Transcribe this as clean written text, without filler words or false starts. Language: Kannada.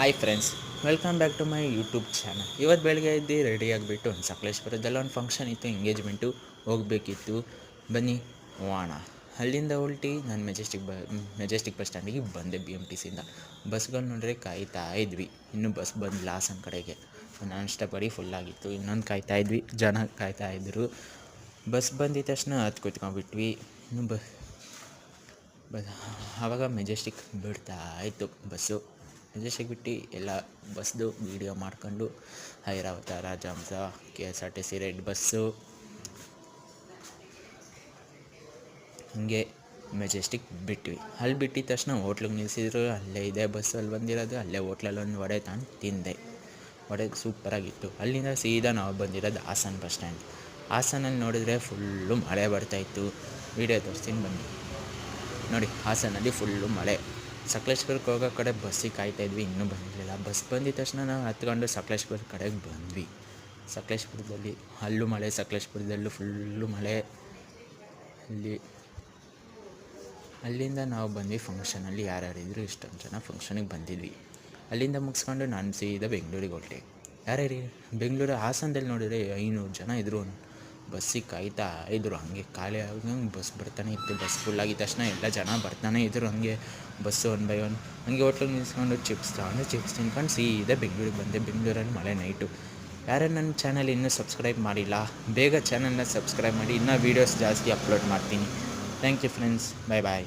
Hi friends, welcome back to my YouTube channel. ಇವತ್ತು ಬೆಳಗ್ಗೆ ಎದ್ದು ರೆಡಿ ಆಗಿಬಿಟ್ಟು ಒಂದು ಸಕಲೇಶ್ಪುರದಲ್ಲ ಒಂದು ಫಂಕ್ಷನ್ ಇತ್ತು, ಎಂಗೇಜ್ಮೆಂಟು ಹೋಗಬೇಕಿತ್ತು. ಬನ್ನಿ ಹೋಗೋಣ. ಅಲ್ಲಿಂದ ಹೊಲ್ಟಿ ನಾನು ಮೆಜೆಸ್ಟಿಕ್ ಬಸ್ ಸ್ಟ್ಯಾಂಡಿಗೆ ಬಂದೆ. BMTCಯಿಂದ ಬಸ್ಗಳು ನೋಡ್ರೆ ಕಾಯ್ತಾ ಇದ್ವಿ. ಇನ್ನೂ ಬಸ್ ಬಂದಿಲ್ಲ ಹಾಸನ ಕಡೆಗೆ. ನಾನ್ ಸ್ಟಾಪ್ ಗಾಡಿ ಫುಲ್ಲಾಗಿತ್ತು, ಇನ್ನೊಂದು ಕಾಯ್ತಾ ಇದ್ವಿ, ಜನ ಕಾಯ್ತಾ ಇದ್ದರು. ಬಸ್ ಬಂದಿದ ತಕ್ಷಣ ಹತ್ತು ಕೂತ್ಕೊಂಡ್ಬಿಟ್ವಿ. ಇನ್ನು ಆವಾಗ ಮೆಜೆಸ್ಟಿಕ್ ಬಿಡ್ತಾಯಿತ್ತು ಬಸ್ಸು. ಮೆಜೆಸ್ಟಿಕ್ ಬಿಟ್ಟು ಎಲ್ಲ ಬಸ್ದು ವೀಡಿಯೋ ಮಾಡ್ಕೊಂಡು Airavata, Rajahamsa, KSRTC red bus, ಹಂಗೆ ಮೆಜೆಸ್ಟಿಕ್ ಬಿಟ್ವಿ. ಅಲ್ಲಿ ಬಿಟ್ಟಿದ ತಕ್ಷಣ ಹೋಟ್ಲಿಗೆ ನಿಲ್ಲಿಸಿದ್ರು. ಅಲ್ಲೇ ಇದೆ ಬಸ್ಸಲ್ಲಿ ಬಂದಿರೋದು. ಅಲ್ಲೇ ಹೋಟ್ಲಲ್ಲಿ ಒಂದು ವಡೆ ತಗೊಂಡು ತಿಂದೆ. ವಡೆ ಸೂಪರಾಗಿತ್ತು. ಅಲ್ಲಿಂದ ಸೀದಾ ನಾವು ಬಂದಿರೋದು ಹಾಸನ ಬಸ್ ಸ್ಟ್ಯಾಂಡ್. ಹಾಸನಲ್ಲಿ ನೋಡಿದ್ರೆ ಫುಲ್ಲು ಮಳೆ ಬರ್ತಾಯಿತ್ತು. ವೀಡಿಯೋ ತೋರಿಸ್ತೀನಿ ಬನ್ನಿ ನೋಡಿ. ಹಾಸನಲ್ಲಿ ಫುಲ್ಲು ಮಳೆ. ಸಕಲೇಶ್ಪುರಕ್ಕೆ ಹೋಗೋ ಕಡೆ ಬಸ್ಸಿಗೆ ಕಾಯ್ತಾಯಿದ್ವಿ, ಇನ್ನೂ ಬಂದಿರಲಿಲ್ಲ. ಬಸ್ ಬಂದಿದ ತಕ್ಷಣ ನಾವು ಹತ್ಕೊಂಡು ಸಕಲೇಶ್ಪುರ ಕಡೆಗೆ ಬಂದ್ವಿ. ಸಕಲೇಶ್ಪುರದಲ್ಲಿ ಅಲ್ಲೂ ಮಳೆ, ಸಕಲೇಶ್ಪುರದಲ್ಲೂ ಫುಲ್ಲು ಮಳೆ. ಅಲ್ಲಿಂದ ನಾವು ಬಂದ್ವಿ ಫಂಕ್ಷನಲ್ಲಿ. ಯಾರ್ಯಾರಿದ್ರು ಇಷ್ಟೊಂದು ಜನ ಫಂಕ್ಷನಿಗೆ ಬಂದಿದ್ವಿ. ಅಲ್ಲಿಂದ ಮುಗಿಸ್ಕೊಂಡು ನಾನು ಸೀದಾ ಬೆಂಗಳೂರಿಗೆ ಹೊರಟೆ. ಯಾರ್ಯಾರು ಬೆಂಗಳೂರು ಹಾಸನದಲ್ಲಿ ನೋಡಿದರೆ 500 ಜನ ಇದ್ದರು. ಬಸ್ಸಿಗೆ ಕಾಯ್ತಾ ಇದ್ದರು. ಹಂಗೆ ಖಾಲಿ ಆಗಂಗೆ ಬಸ್ ಬರ್ತಾನೆ ಇತ್ತು. ಬಸ್ ಫುಲ್ಲಾಗಿದ್ದ ತಕ್ಷಣ ಎಲ್ಲ ಜನ ಬರ್ತಾನೆ ಇದ್ದರು. ಹಂಗೆ ಬಸ್ಸು 1 by 1 ಹಂಗೆ ಹೋಟ್ಲಿಗೆ ನಿಲ್ಸ್ಕೊಂಡು ಚಿಪ್ಸ್ ತಿನ್ಕೊಂಡು ಸೀದಾ ಬೆಂಗಳೂರಿಗೆ ಬಂದೆ. ಬೆಂಗಳೂರಲ್ಲಿ ಮಳೆ ನೈಟು. ಯಾರು ನನ್ನ ಚಾನಲ್ ಇನ್ನೂ ಸಬ್ಸ್ಕ್ರೈಬ್ ಮಾಡಿಲ್ಲ, ಬೇಗ ಚಾನಲ್ನ ಸಬ್ಸ್ಕ್ರೈಬ್ ಮಾಡಿ. ಇನ್ನೂ ವೀಡಿಯೋಸ್ ಜಾಸ್ತಿ ಅಪ್ಲೋಡ್ ಮಾಡ್ತೀನಿ. Thank you friends, bye bye.